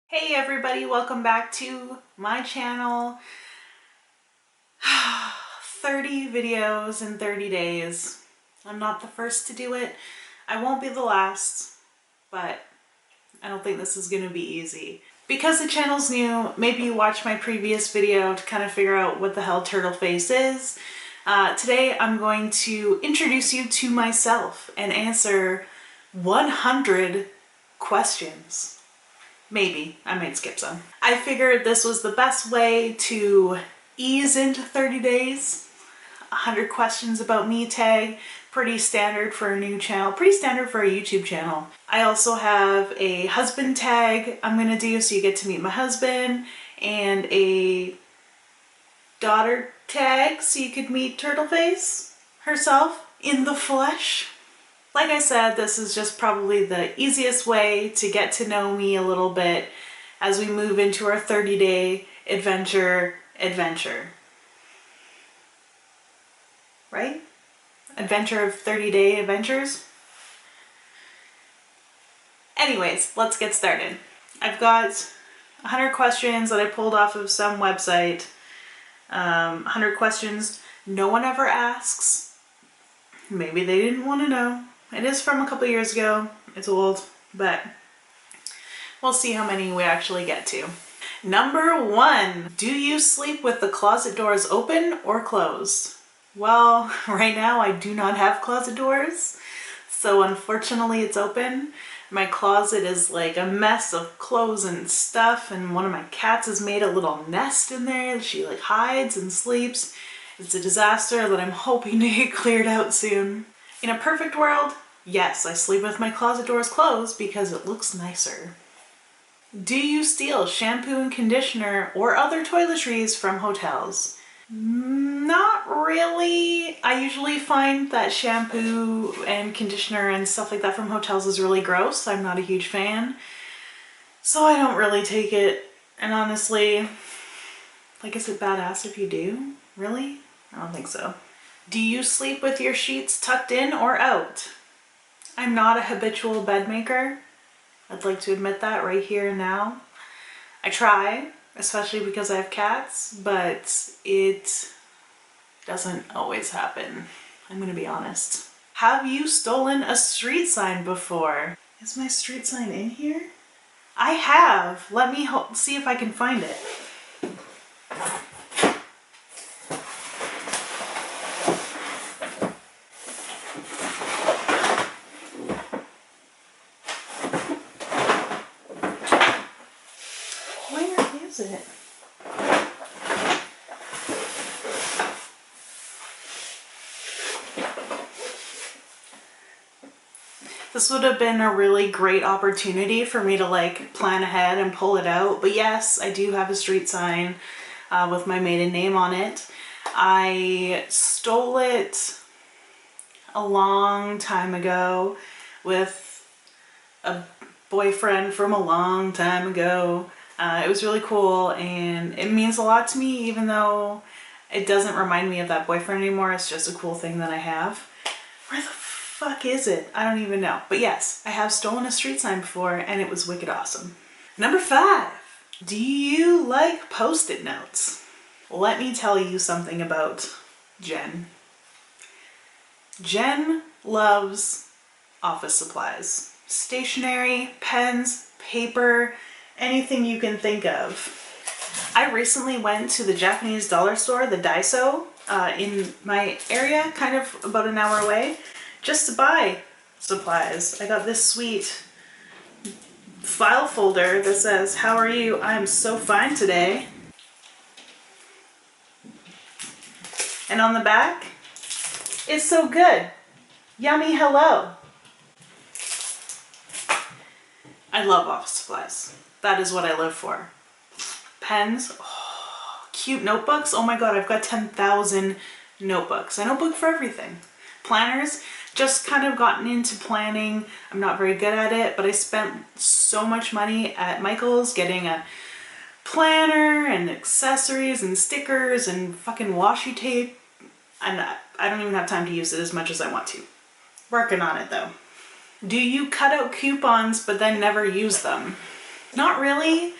Hey everybody, welcome back to my channel. 30 videos in 30 days. I'm not the first to do it. I won't be the last, but I don't think this is gonna be easy. Because the channel's new, maybe you watched my previous video to kind of figure out what the hell Turtleface is. Today I'm going to introduce you to myself and answer 100 questions. Maybe, I might skip some. I figured this was the best way to ease into 30 days. 100 questions about me tag, pretty standard for a new channel, pretty standard for a YouTube channel. I also have a husband tag I'm gonna do so you get to meet my husband, and a daughter tag so you could meet Turtleface herself in the flesh. Like I said, this is just probably the easiest way to get to know me a little bit as we move into our 30-day adventure. Right? Adventure of 30-day adventures? Anyways, let's get started. I've got 100 questions that I pulled off of some website. 100 questions no one ever asks. Maybe they didn't want to know. It is from a couple years ago. It's old, but we'll see how many we actually get to. Number 1, do you sleep with the closet doors open or closed? Well, right now I do not have closet doors, so unfortunately it's open. My closet is like a mess of clothes and stuff, and one of my cats has made a little nest in there. She like hides and sleeps. It's a disaster that I'm hoping to get cleared out soon. In a perfect world, yes, I sleep with my closet doors closed because it looks nicer. Do you steal shampoo and conditioner or other toiletries from hotels? Not really. I usually find that shampoo and conditioner and stuff like that from hotels is really gross. I'm not a huge fan. So I don't really take it. And honestly, like, is it badass if you do? Really? I don't think so. Do you sleep with your sheets tucked in or out? I'm not a habitual bed maker. I'd like to admit that right here and now. I try, especially because I have cats, but it doesn't always happen. I'm gonna be honest. Have you stolen a street sign before? Is my street sign in here? I have. Let me see if I can find it. Where is it? This would have been a really great opportunity for me to like plan ahead and pull it out. But yes, I do have a street sign with my maiden name on it. I stole it a long time ago with a boyfriend from a long time ago. It was really cool and it means a lot to me, even though it doesn't remind me of that boyfriend anymore. It's just a cool thing that I have. Where the fuck is it? I don't even know. But yes, I have stolen a street sign before and it was wicked awesome. Number 5, do you like post-it notes? Let me tell you something about Jen. Jen loves office supplies. Stationery, pens, paper, anything you can think of. I recently went to the Japanese dollar store, the Daiso, in my area, kind of about an hour away, just to buy supplies. I got this sweet file folder that says, "How are you? I'm so fine today." And on the back, "It's so good. Yummy hello." I love office supplies. That is what I live for. Pens, oh, cute notebooks. Oh my god, I've got 10,000 notebooks. A notebook for everything. Planners, just kind of gotten into planning. I'm not very good at it, but I spent so much money at Michael's getting a planner and accessories and stickers and fucking washi tape. And I don't even have time to use it as much as I want to. Working on it though. Do you cut out coupons but then never use them? Not really.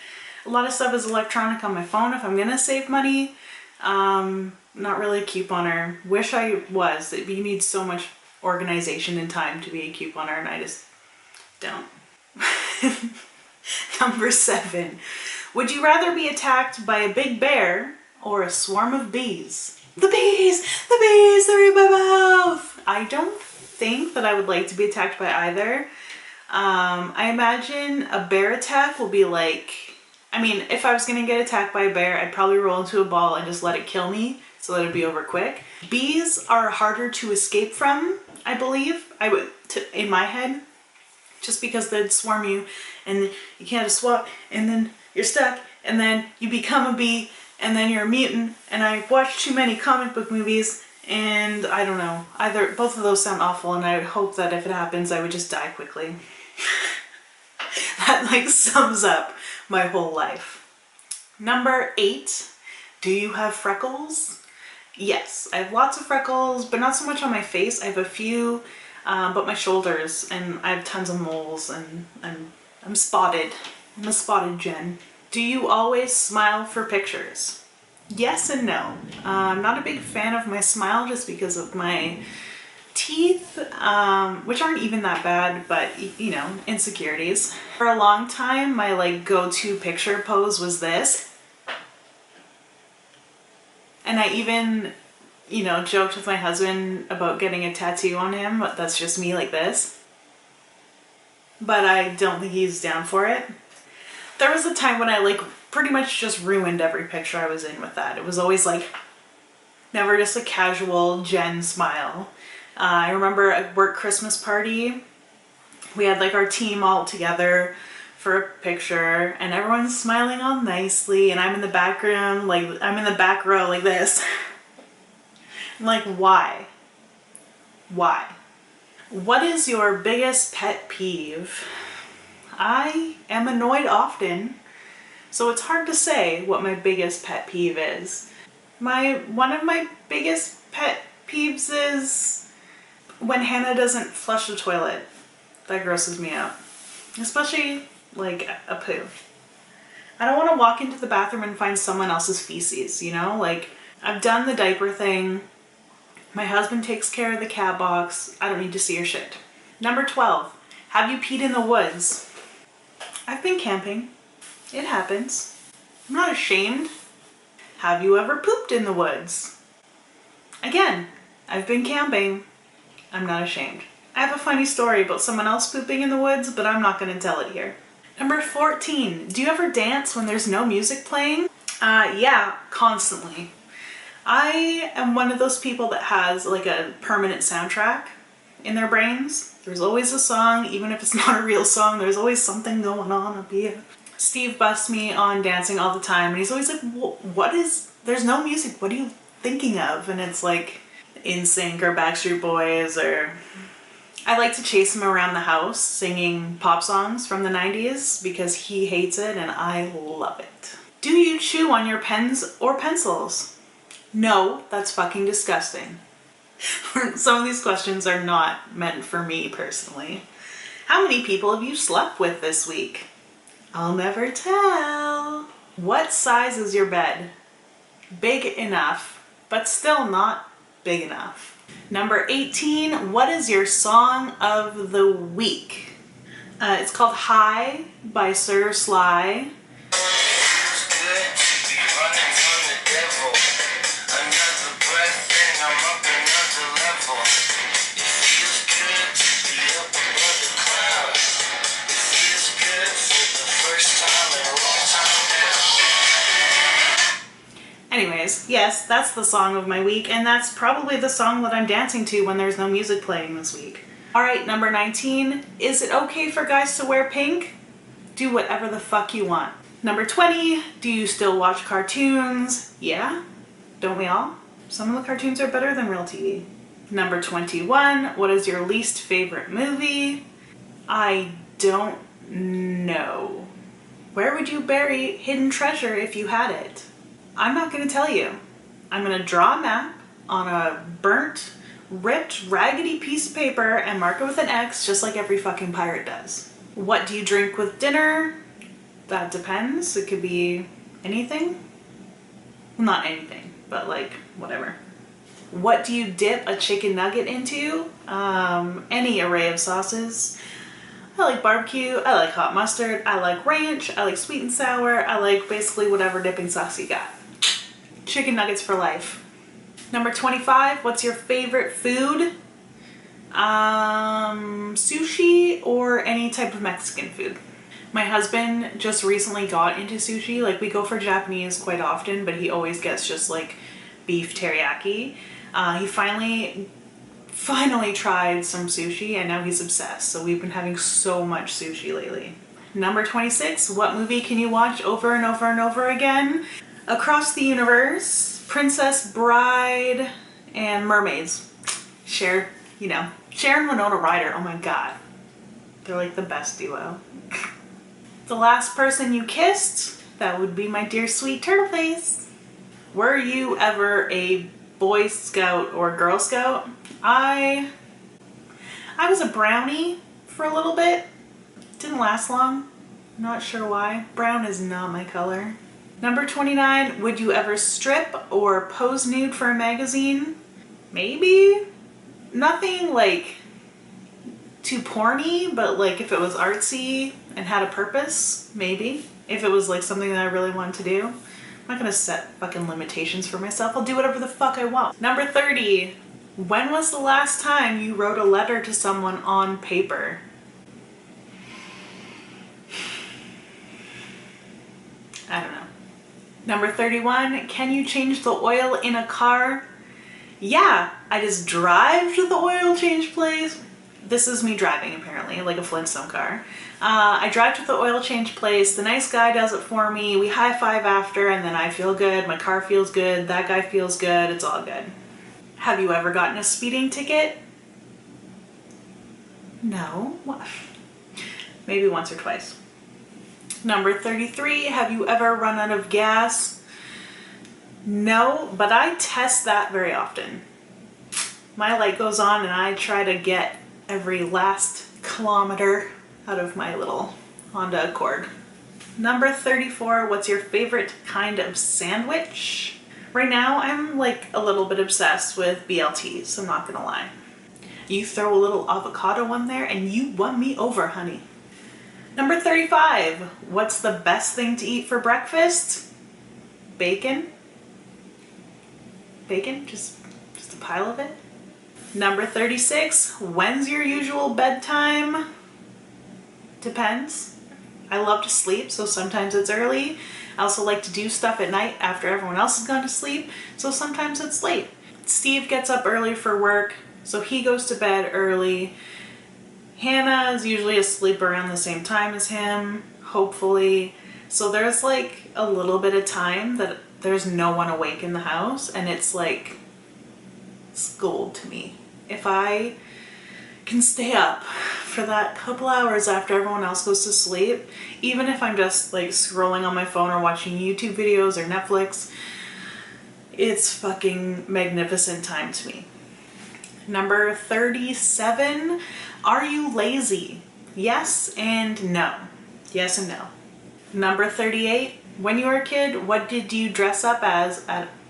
A lot of stuff is electronic on my phone if I'm gonna save money. Not really a couponer. Wish I was. You need so much organization and time to be a couponer, and I just don't. Number 7. Would you rather be attacked by a big bear or a swarm of bees? The bees! The bees! They're in my mouth! I don't think that I would like to be attacked by either. I imagine a bear attack will be like, I mean, if I was gonna get attacked by a bear, I'd probably roll into a ball and just let it kill me so that it'd be over quick. Bees are harder to escape from, I believe, in my head, just because they'd swarm you and you can't swat and then you're stuck and then you become a bee and then you're a mutant. And I watched too many comic book movies and I don't know, both of those sound awful, and I would hope that if it happens I would just die quickly. That like sums up my whole life. Number 8, do you have freckles? Yes, I have lots of freckles, but not so much on my face. I have a few, but my shoulders, and I have tons of moles, and I'm spotted. I'm a spotted Jen. Do you always smile for pictures? Yes and no. I'm not a big fan of my smile just because of my teeth, which aren't even that bad, but you know, insecurities. For a long time, my like go-to picture pose was this. And I even, you know, joked with my husband about getting a tattoo on him, but that's just me like this. But I don't think he's down for it. There was a time when I like pretty much just ruined every picture I was in with that. It was always like, never just a casual Jen smile. I remember a work Christmas party, we had like our team all together for a picture and everyone's smiling all nicely and I'm in the background, like I'm in the back row like this. I'm like, why? Why? What is your biggest pet peeve? I am annoyed often, so it's hard to say what my biggest pet peeve is. One of my biggest pet peeves is when Hannah doesn't flush the toilet. That grosses me out. Especially like a poo. I don't want to walk into the bathroom and find someone else's feces, you know? Like, I've done the diaper thing. My husband takes care of the cat box. I don't need to see your shit. Number 12. Have you peed in the woods? I've been camping. It happens. I'm not ashamed. Have you ever pooped in the woods? Again, I've been camping. I'm not ashamed. I have a funny story about someone else pooping in the woods, but I'm not going to tell it here. Number 14. Do you ever dance when there's no music playing? Yeah, constantly. I am one of those people that has like a permanent soundtrack in their brains. There's always a song, even if it's not a real song, there's always something going on up here. Steve busts me on dancing all the time, and he's always like, there's no music, what are you thinking of? And it's like NSYNC or Backstreet Boys, or I like to chase him around the house singing pop songs from the 90s because he hates it and I love it. Do you chew on your pens or pencils? No, that's fucking disgusting. Some of these questions are not meant for me personally. How many people have you slept with this week? I'll never tell. What size is your bed? Big enough, but still not big enough. Number 18, what is your song of the week? It's called High by Sir Sly. Anyways, yes, that's the song of my week, and that's probably the song that I'm dancing to when there's no music playing this week. Alright, number 19, is it okay for guys to wear pink? Do whatever the fuck you want. Number 20, do you still watch cartoons? Yeah, don't we all? Some of the cartoons are better than real TV. Number 21, what is your least favorite movie? I don't know. Where would you bury hidden treasure if you had it? I'm not going to tell you. I'm going to draw a map on a burnt, ripped, raggedy piece of paper and mark it with an X just like every fucking pirate does. What do you drink with dinner? That depends. It could be anything. Well, not anything, but like whatever. What do you dip a chicken nugget into? Any array of sauces. I like barbecue, I like hot mustard, I like ranch, I like sweet and sour, I like basically whatever dipping sauce you got. Chicken nuggets for life. Number 25, what's your favorite food? Sushi or any type of Mexican food. My husband just recently got into sushi. Like, we go for Japanese quite often, but he always gets just like beef teriyaki. He finally tried some sushi and now he's obsessed. So we've been having so much sushi lately. Number 26, what movie can you watch over and over and over again? Across the Universe, Princess Bride, and Mermaids. Cher and Winona Ryder, oh my god. They're like the best duo. The last person you kissed, that would be my dear sweet Turtleface. Were you ever a Boy Scout or Girl Scout? I was a brownie for a little bit. Didn't last long. I'm not sure why. Brown is not my color. Number 29, would you ever strip or pose nude for a magazine? Maybe. Nothing like too porny, but like if it was artsy and had a purpose, maybe. If it was like something that I really wanted to do. I'm not gonna set fucking limitations for myself. I'll do whatever the fuck I want. Number 30, when was the last time you wrote a letter to someone on paper? I don't know. Number 31, can you change the oil in a car? Yeah, I just drive to the oil change place. This is me driving apparently, like a Flintstone car. I drive to the oil change place, the nice guy does it for me, we high five after, and then I feel good, my car feels good, that guy feels good, it's all good. Have you ever gotten a speeding ticket? No. What? Maybe once or twice. Number 33, have you ever run out of gas? No, but I test that very often. My light goes on and I try to get every last kilometer out of my little Honda Accord. Number 34, what's your favorite kind of sandwich? Right now, I'm like a little bit obsessed with BLTs, I'm not gonna lie. You throw a little avocado on there and you won me over, honey. Number 35, what's the best thing to eat for breakfast? Bacon. Bacon, just a pile of it. Number 36, when's your usual bedtime? Depends. I love to sleep, so sometimes it's early. I also like to do stuff at night after everyone else has gone to sleep, so sometimes it's late. Steve gets up early for work, so he goes to bed early. Hannah is usually asleep around the same time as him, hopefully. So there's like a little bit of time that there's no one awake in the house, and it's like, it's gold to me. If I can stay up for that couple hours after everyone else goes to sleep, even if I'm just like scrolling on my phone or watching YouTube videos or Netflix, it's fucking magnificent time to me. Number 37, are you lazy? Yes and no. Yes and no. Number 38, when you were a kid, what did you dress up as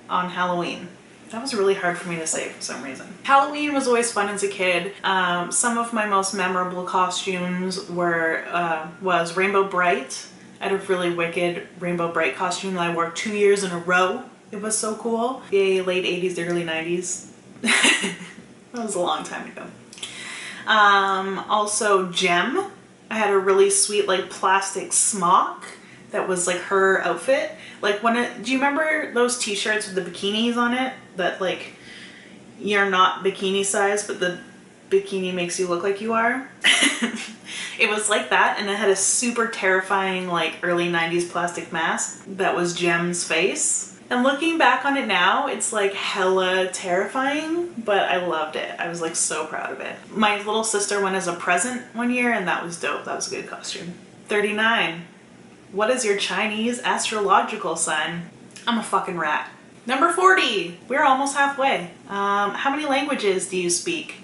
on Halloween? That was really hard for me to say for some reason. Halloween was always fun as a kid. Some of my most memorable costumes was Rainbow Bright. I had a really wicked Rainbow Bright costume that I wore 2 years in a row. It was so cool. Yay, late 80s, early 90s. That was a long time ago. Also Gem. I had a really sweet like plastic smock that was like her outfit. Like do you remember those t-shirts with the bikinis on it? That like, you're not bikini size, but the bikini makes you look like you are. It was like that, and it had a super terrifying like early 90s plastic mask that was Gem's face. And looking back on it now, it's like hella terrifying, but I loved it. I was like so proud of it. My little sister went as a present one year, and that was dope. That was a good costume. 39. What is your Chinese astrological sign? I'm a fucking rat. Number 40. We're almost halfway. How many languages do you speak?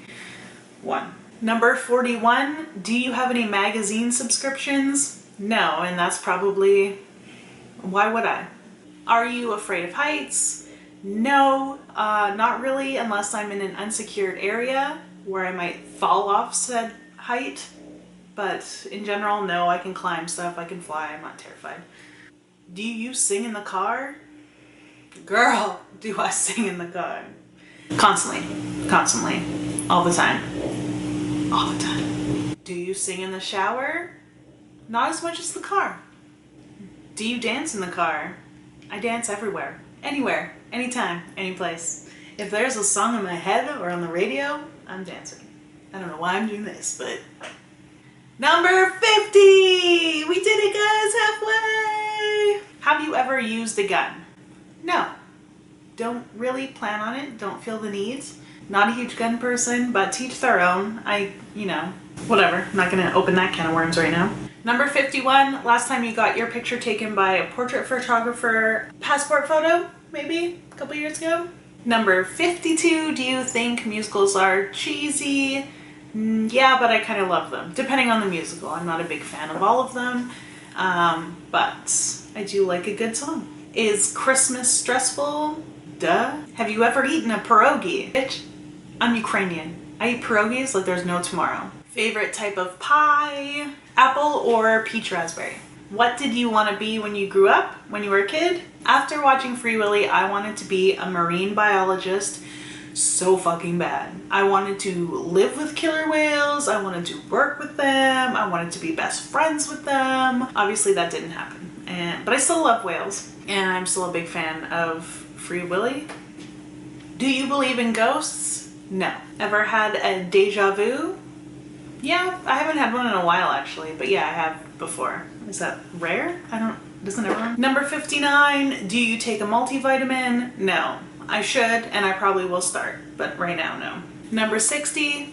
1. Number 41. Do you have any magazine subscriptions? No, and that's probably, why would I? Are you afraid of heights? No, not really, unless I'm in an unsecured area where I might fall off said height. But in general, no, I can climb stuff, I can fly, I'm not terrified. Do you sing in the car? Girl, do I sing in the car. Constantly, constantly, all the time, all the time. Do you sing in the shower? Not as much as the car. Do you dance in the car? I dance everywhere, anywhere, anytime, anyplace. If there's a song in my head or on the radio, I'm dancing. I don't know why I'm doing this, but... Number 50! We did it, guys, halfway! Have you ever used a gun? No. Don't really plan on it, don't feel the need. Not a huge gun person, but to each their own. Whatever. I'm not gonna open that can of worms right now. Number 51, last time you got your picture taken by a portrait photographer, passport photo, maybe a couple years ago. Number 52, do you think musicals are cheesy? Yeah, but I kind of love them, depending on the musical. I'm not a big fan of all of them, but I do like a good song. Is Christmas stressful? Duh. Have you ever eaten a pierogi? Bitch, I'm Ukrainian. I eat pierogies like there's no tomorrow. Favorite type of pie? Apple or peach raspberry? What did you want to be when you grew up, when you were a kid? After watching Free Willy, I wanted to be a marine biologist so fucking bad. I wanted to live with killer whales, I wanted to work with them, I wanted to be best friends with them. Obviously that didn't happen, but I still love whales, and I'm still a big fan of Free Willy. Do you believe in ghosts? No. Ever had a deja vu? Yeah, I haven't had one in a while actually, but yeah, I have before. Is that rare? Doesn't everyone? Number 59, do you take a multivitamin? No. I should, and I probably will start, but right now, no. Number 60,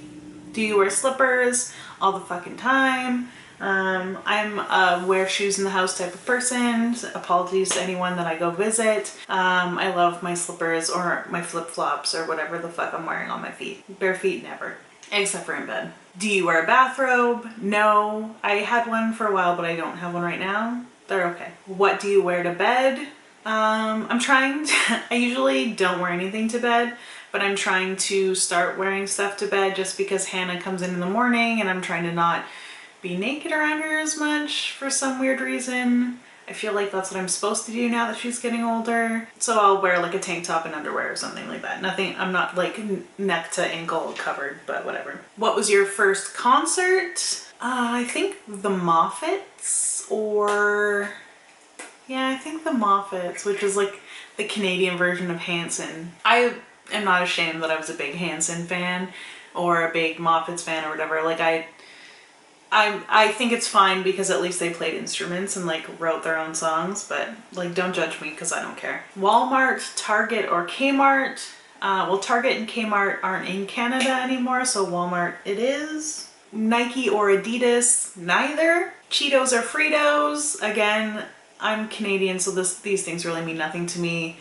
do you wear slippers all the fucking time? I'm a wear shoes in the house type of person. Apologies to anyone that I go visit. I love my slippers or my flip-flops or whatever the fuck I'm wearing on my feet. Bare feet, never. Except for in bed. Do you wear a bathrobe? No. I had one for a while, but I don't have one right now. They're okay. What do you wear to bed? I'm trying to, I usually don't wear anything to bed, but I'm trying to start wearing stuff to bed just because Hannah comes in the morning and I'm trying to not be naked around her as much for some weird reason. I feel like that's what I'm supposed to do now that she's getting older. So I'll wear like a tank top and underwear or something like that. Nothing, I'm not like neck to ankle covered, but whatever. What was your first concert? I think the Moffats yeah, I think the Moffats, which is like the Canadian version of Hanson. I am not ashamed that I was a big Hanson fan or a big Moffats fan or whatever. Like I think it's fine because at least they played instruments and like wrote their own songs, but like don't judge me because I don't care. Walmart, Target, or Kmart? Well, Target and Kmart aren't in Canada anymore, so Walmart it is. Nike or Adidas? Neither. Cheetos or Fritos? Again, I'm Canadian, so these things really mean nothing to me.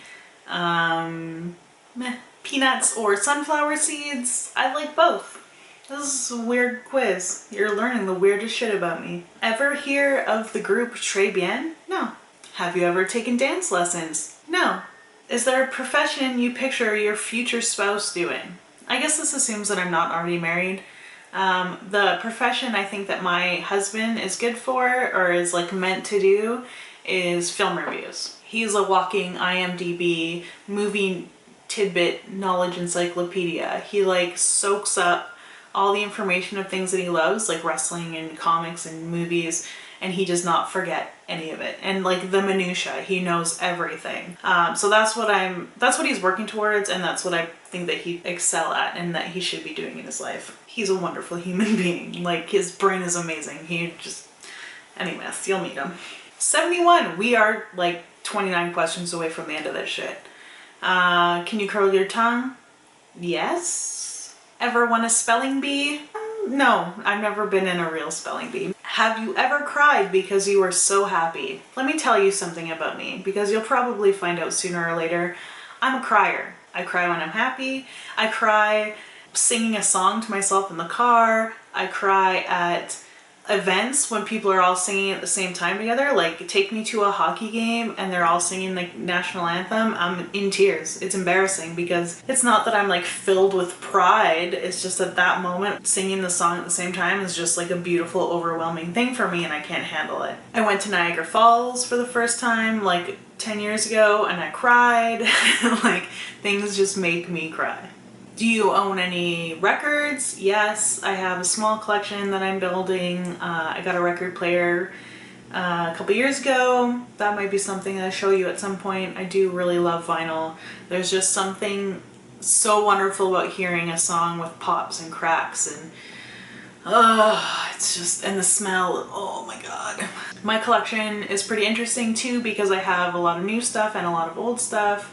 Meh. Peanuts or sunflower seeds? I like both. This is a weird quiz. You're learning the weirdest shit about me. Ever hear of the group Très Bien? No. Have you ever taken dance lessons? No. Is there a profession you picture your future spouse doing? I guess this assumes that I'm not already married. The profession I think that my husband is good for or is like meant to do is film reviews. He's a walking IMDb movie tidbit knowledge encyclopedia. He like soaks up all the information of things that he loves, like wrestling and comics and movies, and he does not forget any of it. And like the minutia, he knows everything. So that's what he's working towards, and that's what I think that he excel at and that he should be doing in his life. He's a wonderful human being. Like his brain is amazing. Anyways, you'll meet him. 71, we are like 29 questions away from the end of this shit. Can you curl your tongue? Yes. Ever won a spelling bee? No, I've never been in a real spelling bee. Have you ever cried because you were so happy? Let me tell you something about me, because you'll probably find out sooner or later. I'm a crier. I cry when I'm happy. I cry singing a song to myself in the car. I cry at events when people are all singing at the same time together. Like, take me to a hockey game and they're all singing the national anthem. I'm in tears. It's embarrassing because it's not that I'm like filled with pride. It's just at that moment singing the song at the same time is just like a beautiful, overwhelming thing for me, and I can't handle it. I went to Niagara Falls for the first time like 10 years ago and I cried. Like, things just make me cry. Do you own any records? Yes, I have a small collection that I'm building. I got a record player a couple years ago. That might be something I'll show you at some point. I do really love vinyl. There's just something so wonderful about hearing a song with pops and cracks, and it's just, and the smell, oh my god. My collection is pretty interesting too because I have a lot of new stuff and a lot of old stuff.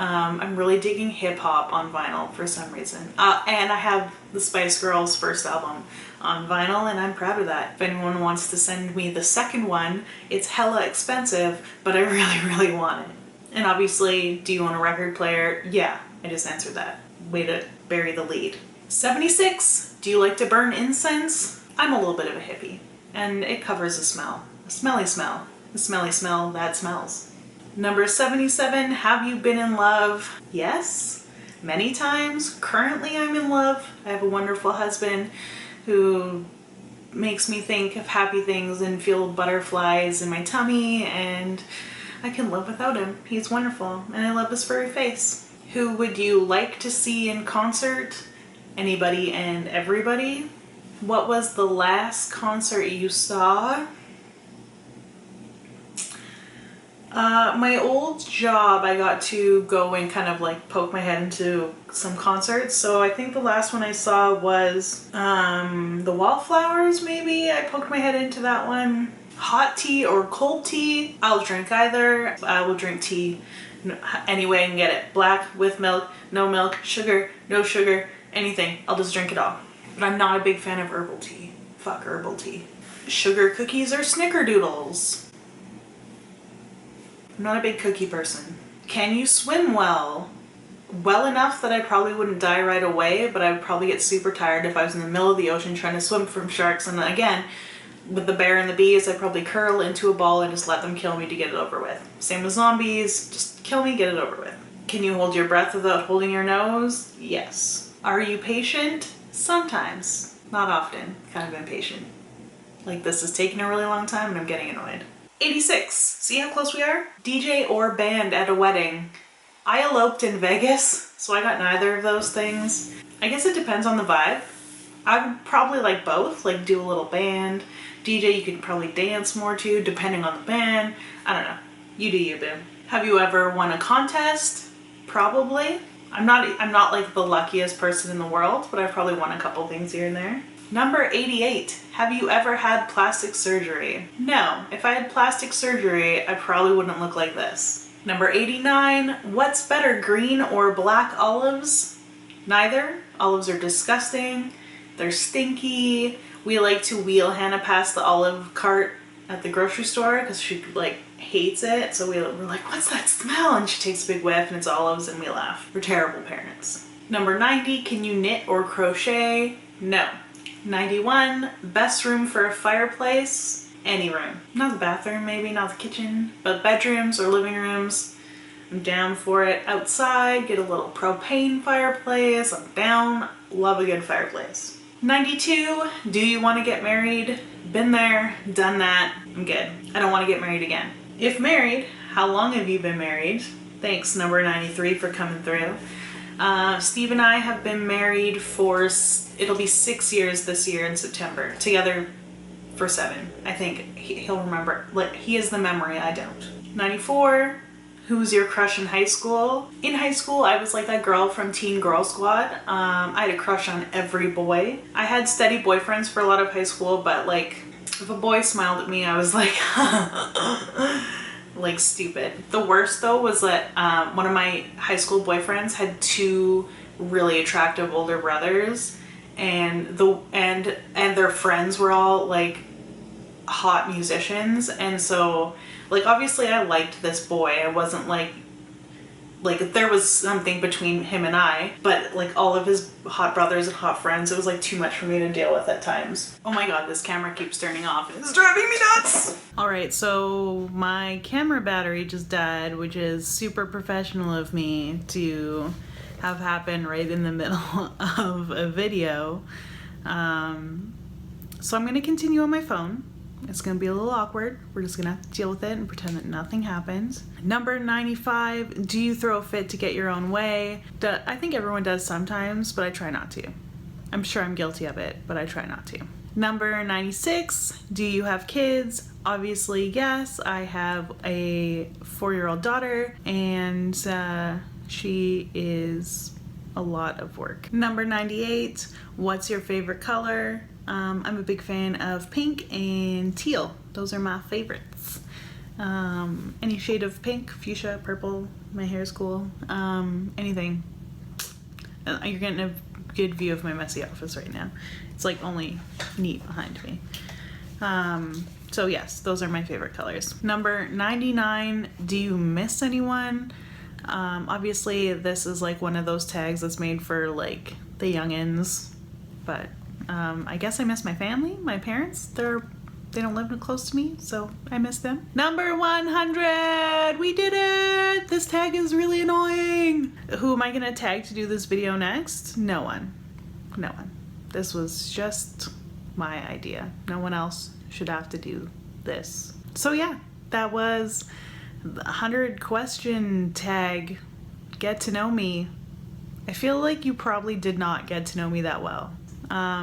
I'm really digging hip hop on vinyl for some reason. And I have the Spice Girls' first album on vinyl, and I'm proud of that. If anyone wants to send me the second one, it's hella expensive, but I really, really want it. And obviously, do you own a record player? Yeah, I just answered that. Way to bury the lead. 76, do you like to burn incense? I'm a little bit of a hippie, and it covers a smell. A smelly smell. A smelly smell that smells. Number 77, have you been in love? Yes, many times. Currently I'm in love. I have a wonderful husband who makes me think of happy things and feel butterflies in my tummy, and I can live without him. He's wonderful, and I love his furry face. Who would you like to see in concert? Anybody and everybody. What was the last concert you saw? My old job, I got to go and kind of like poke my head into some concerts. So I think the last one I saw was the Wallflowers, maybe. I poked my head into that one. Hot tea or cold tea? I'll drink either. I will drink tea any way I can get it. Black, with milk, no milk, sugar, no sugar, anything. I'll just drink it all. But I'm not a big fan of herbal tea. Fuck herbal tea. Sugar cookies or snickerdoodles? I'm not a big cookie person. Can you swim well? Well enough that I probably wouldn't die right away, but I would probably get super tired if I was in the middle of the ocean trying to swim from sharks. And then again, with the bear and the bees, I'd probably curl into a ball and just let them kill me to get it over with. Same with zombies, just kill me, get it over with. Can you hold your breath without holding your nose? Yes. Are you patient? Sometimes. Not often. Kind of impatient. Like, this is taking a really long time and I'm getting annoyed. 86. See how close we are? DJ or band at a wedding. I eloped in Vegas, so I got neither of those things. I guess it depends on the vibe. I would probably like both, like do a little band. DJ you could probably dance more to, depending on the band. I don't know. You do you, boo. Have you ever won a contest? Probably. I'm not like the luckiest person in the world, but I've probably won a couple things here and there. Number 88, have you ever had plastic surgery? No, if I had plastic surgery, I probably wouldn't look like this. Number 89, what's better, green or black olives? Neither. Olives are disgusting. They're stinky. We like to wheel Hannah past the olive cart at the grocery store because she like hates it. So we're like, what's that smell? And she takes a big whiff and it's olives and we laugh. We're terrible parents. Number 90, can you knit or crochet? No. 91, best room for a fireplace? Any room. Not the bathroom, maybe, not the kitchen, but bedrooms or living rooms. I'm down for it. Outside, get a little propane fireplace. I'm down. Love a good fireplace. 92, do you want to get married? Been there, done that. I'm good. I don't want to get married again. If married, how long have you been married? Thanks, number 93, for coming through. Steve and I have been married for, it'll be 6 years this year in September. Together for 7. I think he'll remember. Like, he has the memory, I don't. 94, who's your crush in high school? In high school, I was like that girl from Teen Girl Squad. I had a crush on every boy. I had steady boyfriends for a lot of high school, but like, if a boy smiled at me, I was like, like stupid. The worst though was that one of my high school boyfriends had 2 really attractive older brothers, and their friends were all like hot musicians, and so like obviously I liked this boy. I wasn't like like there was something between him and I, but like all of his hot brothers and hot friends, it was like too much for me to deal with at times. Oh my god, this camera keeps turning off. It's driving me nuts! Alright, so my camera battery just died, which is super professional of me to have happen right in the middle of a video. So I'm gonna continue on my phone. It's gonna be a little awkward. We're just gonna have to deal with it and pretend that nothing happened. Number 95, do you throw a fit to get your own way? I think everyone does sometimes, but I try not to. I'm sure I'm guilty of it, but I try not to. Number 96, do you have kids? Obviously, yes. I have a 4-year-old daughter, and she is a lot of work. Number 98, what's your favorite color? I'm a big fan of pink and teal. Those are my favorites. Any shade of pink, fuchsia, purple, my hair is cool. Anything. You're getting a good view of my messy office right now. It's like only neat behind me. So yes, those are my favorite colors. Number 99, do you miss anyone? Obviously this is like one of those tags that's made for like the youngins, but I guess I miss my family, my parents. They don't live close to me, so I miss them. Number 100, we did it! This tag is really annoying. Who am I gonna tag to do this video next? No one. No one. This was just my idea. No one else should have to do this. So yeah, that was the 100 question tag. Get to know me. I feel like you probably did not get to know me that well.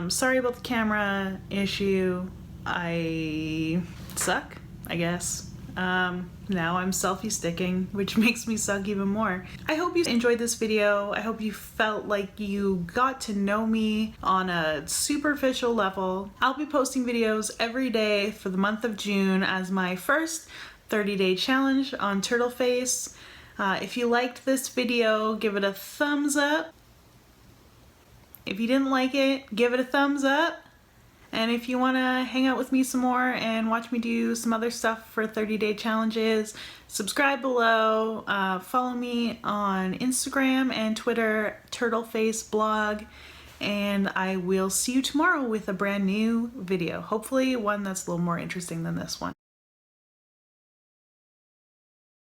Sorry about the camera issue. I suck, I guess. Now I'm selfie sticking, which makes me suck even more. I hope you enjoyed this video. I hope you felt like you got to know me on a superficial level. I'll be posting videos every day for the month of June as my first 30-day challenge on Turtleface. If you liked this video, give it a thumbs up. If you didn't like it, give it a thumbs up. And if you want to hang out with me some more and watch me do some other stuff for 30-day challenges, subscribe below. Follow me on Instagram and Twitter, Turtleface blog. And I will see you tomorrow with a brand new video. Hopefully one that's a little more interesting than this one.